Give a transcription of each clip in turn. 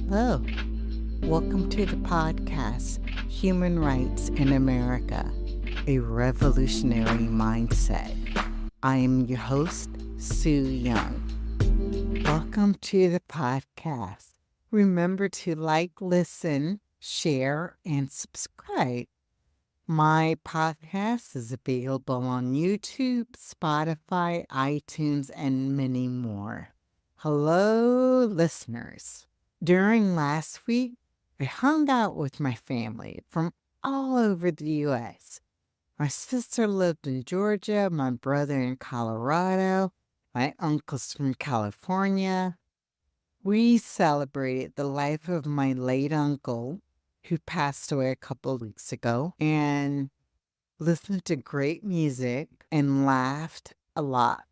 Hello, welcome to the podcast, Human Rights in America, a Revolutionary Mindset. I am your host, Sue Young. Welcome to the podcast. Remember to like, listen, share, and subscribe. My podcast is available on YouTube, Spotify, iTunes, and many more. Hello, listeners. During last week, I hung out with my family from all over the U.S. My sister lived in Georgia, my brother in Colorado, my uncles from California. We celebrated the life of my late uncle, who passed away a couple of weeks ago, and listened to great music and laughed a lot.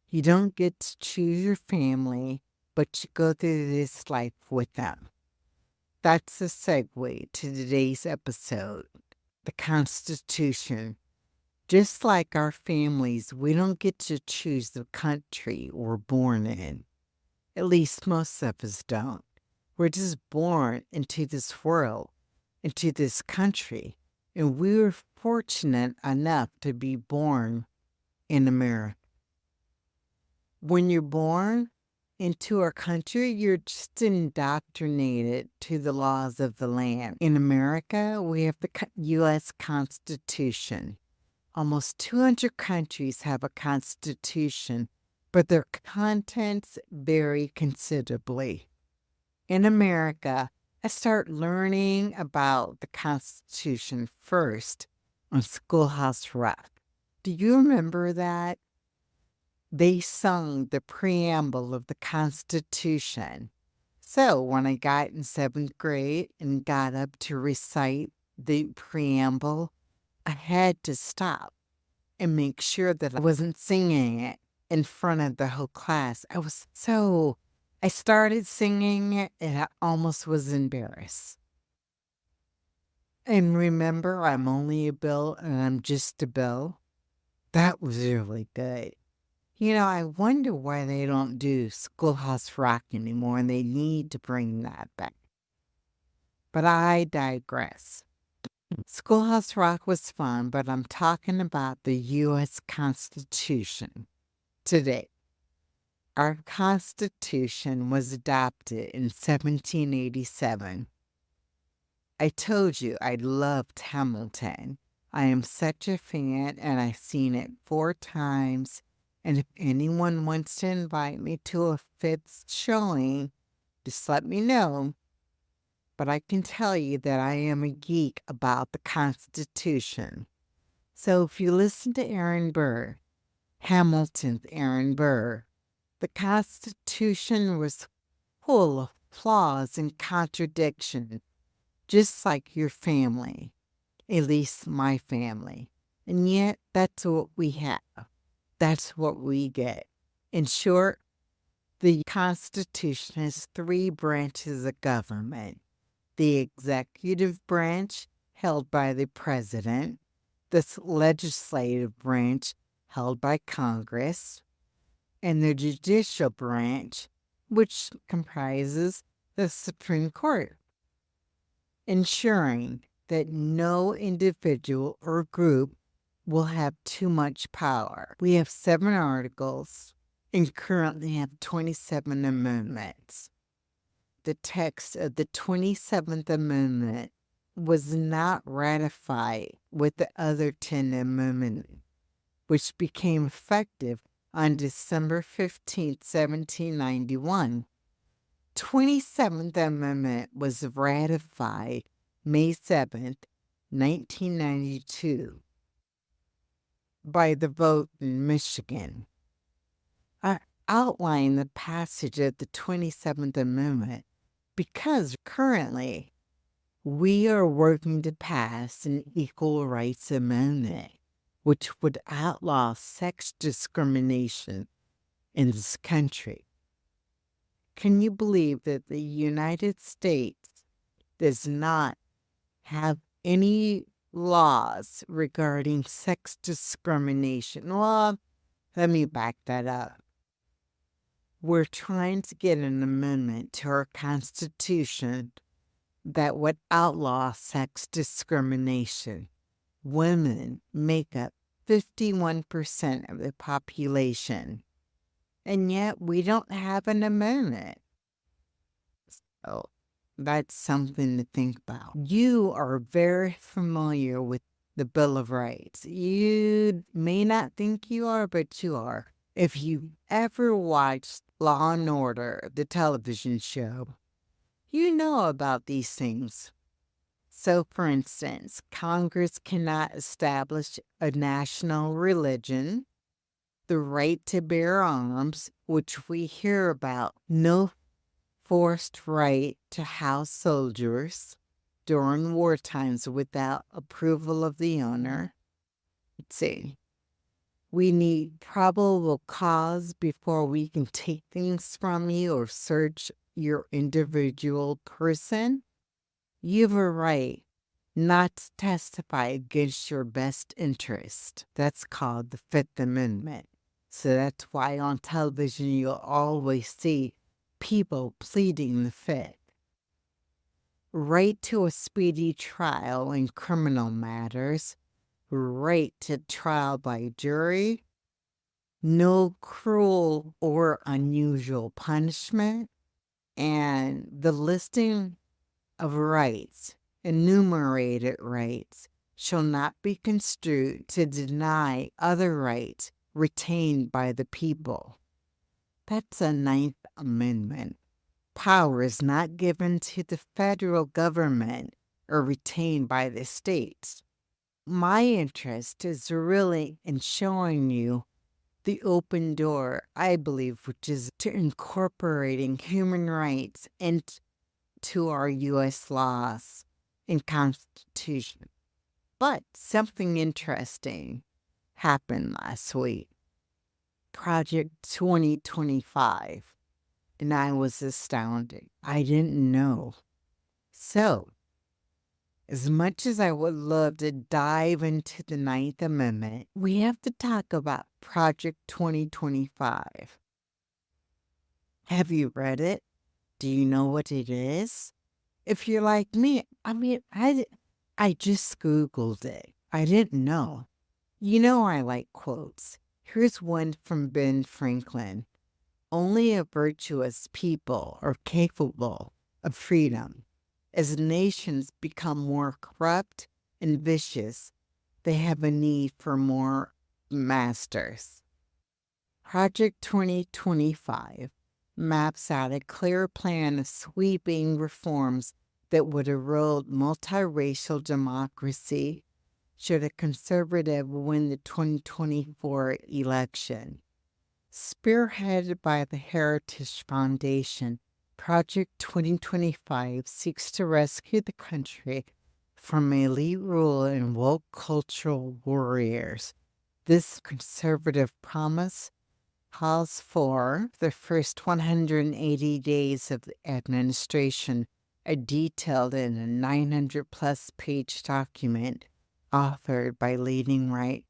You don't get to choose your family, but you go through this life with them. That's a segue to today's episode, the Constitution. Just like our families, we don't get to choose the country we're born in. At least most of us don't. We're just born into this world, into this country, and we were fortunate enough to be born in America. When you're born into our country, you're just indoctrinated to the laws of the land. In America, we have the U.S. Constitution. Almost 200 countries have a constitution, but their contents vary considerably. In America, I start learning about the Constitution first on Schoolhouse Rock. Do you remember that? They sung the preamble of the Constitution. So when I got in 7th grade and got up to recite the preamble, I had to stop and make sure that I wasn't singing it in front of the whole class. I started singing it and I almost was embarrassed. And remember, I'm only a Bill and I'm just a Bill. That was really good. I wonder why they don't do Schoolhouse Rock anymore, and they need to bring that back. But I digress. Schoolhouse Rock was fun, but I'm talking about the U.S. Constitution today. Our Constitution was adopted in 1787. I told you I loved Hamilton. I am such a fan, and I've seen it 4 times. And if anyone wants to invite me to a 5th showing, just let me know. But I can tell you that I am a geek about the Constitution. So if you listen to Aaron Burr, Hamilton's Aaron Burr, the Constitution was full of flaws and contradictions, just like your family, at least my family. And yet, that's what we have. That's what we get. In short, the Constitution has 3 branches of government. The executive branch, held by the president, the legislative branch, held by Congress, and the judicial branch, which comprises the Supreme Court, ensuring that no individual or group will have too much power. We have 7 articles and currently have 27 amendments. The text of the 27th Amendment was not ratified with the other 10 amendments, which became effective on December 15, 1791. 27th Amendment was ratified May 7, 1992. by the vote in Michigan. I outline the passage of the 27th Amendment because currently we are working to pass an Equal Rights Amendment, which would outlaw sex discrimination in this country. Can you believe that the United States does not have any laws regarding sex discrimination? Well, let me back that up. We're trying to get an amendment to our Constitution that would outlaw sex discrimination. Women make up 51% of the population, and yet we don't have an amendment. So that's something to think about. You are very familiar with the Bill of Rights. You may not think you are, but you are. If you ever watched Law and Order, the television show, you know about these things. So, for instance, Congress cannot establish a national religion, the right to bear arms, which we hear about, no forced right to house soldiers during war times without approval of the owner. Let's see. We need probable cause before we can take things from you or search your individual person. You have a right not to testify against your best interest. That's called the Fifth Amendment. So that's why on television you'll always see people pleading the Fifth. Right to a speedy trial in criminal matters. Right to trial by jury. No cruel or unusual punishment. And the listing of rights, enumerated rights, shall not be construed to deny other rights retained by the people. That's a Ninth Amendment. Power is not given to the federal government or retained by the states. My interest is really in showing you the open door, I believe, which is to incorporating human rights into our U.S. laws and Constitution. But something interesting happened last week. Project 2025. And I was astounded. I didn't know. So, as much as I would love to dive into the Ninth Amendment, we have to talk about Project 2025. Have you read it? Do you know what it is? If you're like me, I just Googled it. I didn't know. You know I like quotes. Here's one from Ben Franklin. Only a virtuous people are capable of freedom. As nations become more corrupt and vicious, they have a need for more masters. Project 2025 maps out a clear plan of sweeping reforms that would erode multiracial democracy should a conservative win the 2024 election. Spearheaded by the Heritage Foundation, Project 2025 seeks to rescue the country from elite rule and woke cultural warriors. This conservative promise calls for the first 180 days of the administration are detailed in a 900-plus page document authored by leading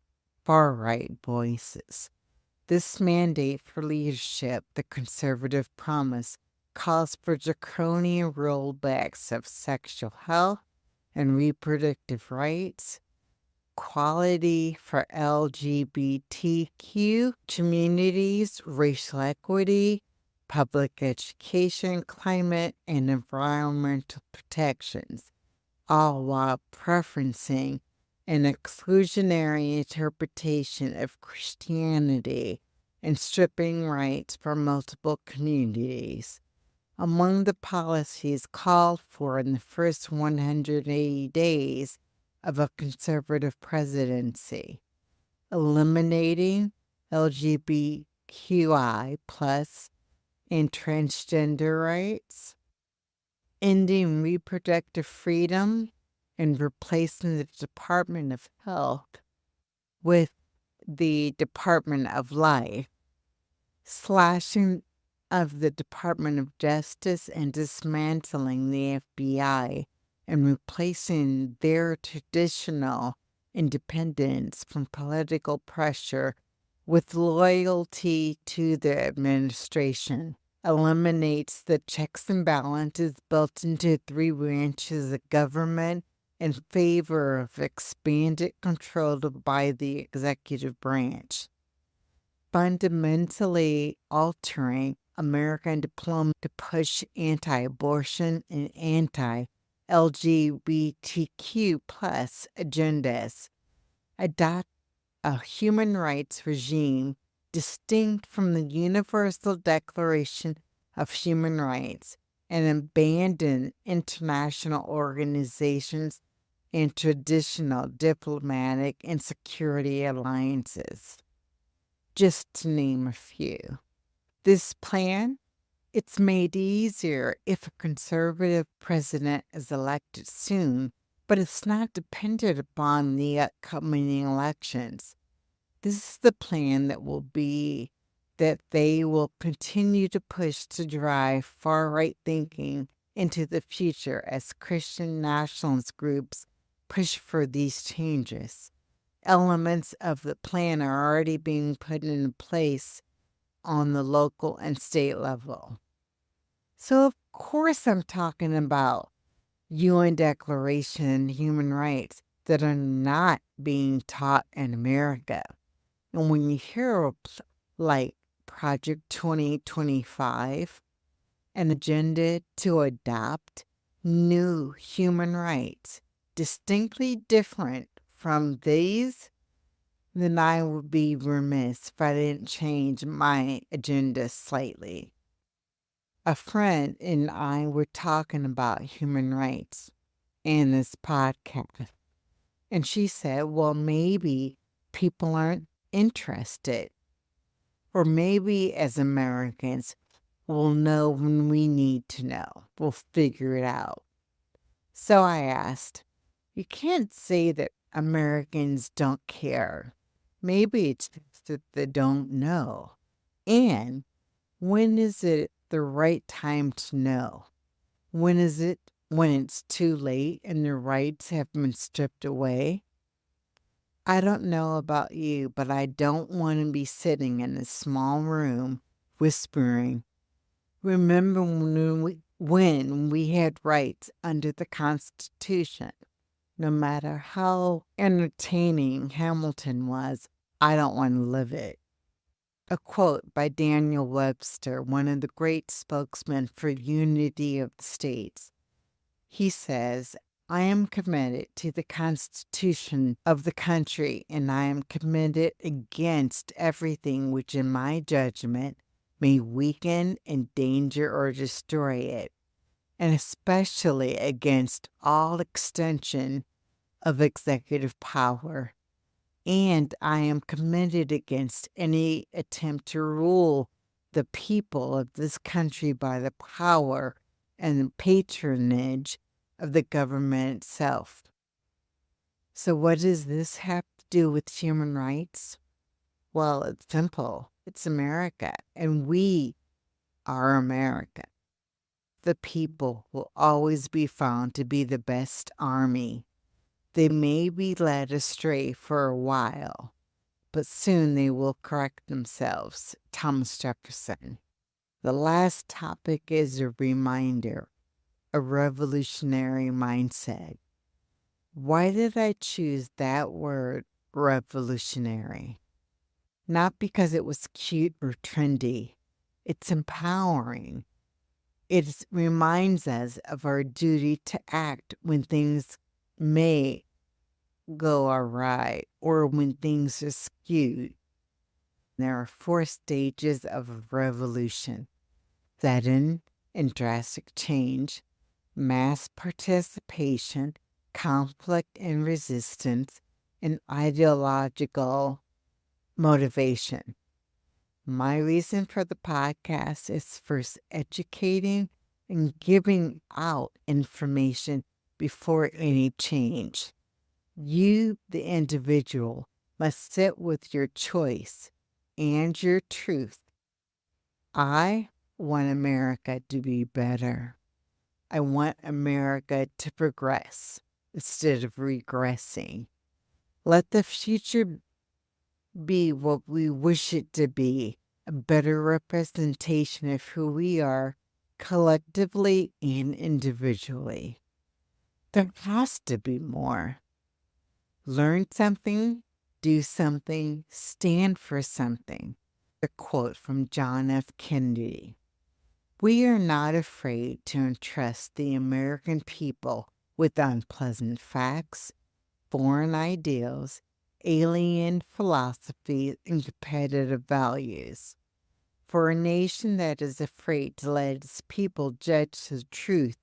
far-right voices. This mandate for leadership, the conservative promise, calls for draconian rollbacks of sexual health and reproductive rights, equality for LGBTQ communities, racial equity, public education, climate, and environmental protections, all while preferencing an exclusionary interpretation of Christianity and stripping rights from multiple communities. Among the policies called for in the first 180 days of a conservative presidency, eliminating LGBTQI plus and transgender rights, ending reproductive freedom, and replacing the Department of Health with the Department of Life, slashing of the Department of Justice and dismantling the FBI and replacing their traditional independence from political pressure with loyalty to the administration, eliminates the checks and balances built into three branches of government in favor of expanded control by the executive branch, fundamentally altering American diplomacy to push anti-abortion and anti-LGBTQ plus agendas, adopt a human rights regime distinct from the Universal Declaration of Human Rights, and abandon international organizations and traditional diplomatic and security alliances, just to name a few. This plan, it's made easier if a conservative president is elected soon, but it's not dependent upon the upcoming elections. This is the plan that they will continue to push to drive far-right thinking into the future as Christian nationalist groups push for these changes. Elements of the plan are already being put into place on the local and state level. So, of course, I'm talking about UN Declaration and human rights that are not being taught in America. And when you hear like Project 2025, an agenda to adopt new human rights distinctly different from these, then I would be remiss if I didn't change my agenda slightly. A friend and I were talking about human rights in this podcast, and she said, well, maybe people aren't interested, or maybe as Americans, we'll know when we need to know. We'll figure it out. So I asked, you can't say that Americans don't care. Maybe it's just that they don't know. And when is it the right time to know? When is it when it's too late and their rights have been stripped away? I don't know about you, but I don't want to be sitting in a small room whispering, remember when we had rights under the Constitution? No matter how entertaining Hamilton was, I don't want to live it. A quote by Daniel Webster, one of the great spokesmen for unity of the states. He says, I am committed to the Constitution of the country, and I am committed against everything which, in my judgment, may weaken, endanger, or destroy it, and especially against all extension of executive power. And I am committed against any attempt to rule the people of this country by the power and the patronage of the government itself. So what does this have to do with human rights? Well, it's simple. It's America, and we are America. The people will always be found to be the best army. They may be led astray for a while, but soon they will correct themselves. Thomas Jefferson. The last topic is a reminder, a revolutionary mindset. Why did I choose that word, revolutionary? Not because it was cute or trendy. It's empowering. It reminds us of our duty to act when things may go awry or when things are skewed. There are 4 stages of a revolution: sudden and drastic change, mass participation, conflict and resistance, and ideological motivation. My reason for the podcast is first educating and giving out information before any change. You, the individual, must sit with your choice and your truth. I want America to be better. I want America to progress instead of regressing. Let the future be what we wish it to be, a better representation of who we are collectively and individually. There has to be more. Learn something, do something, stand for something. A quote from John F. Kennedy. We are not afraid to entrust the American people with unpleasant facts, foreign ideals, alien philosophies, and competitive values. For a nation that is afraid to let its people judge the truth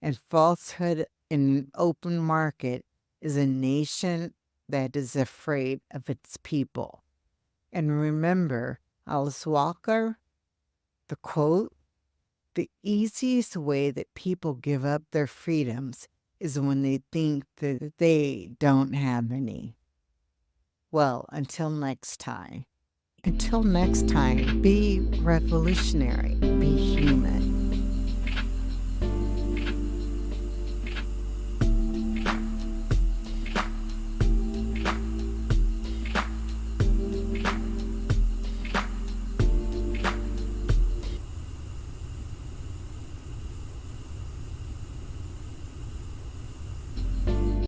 and falsehood in an open market is a nation that is afraid of its people. And remember, Alice Walker, the quote, the easiest way that people give up their freedoms is when they think that they don't have any. Well, until next time. Until next time, be revolutionary, be human.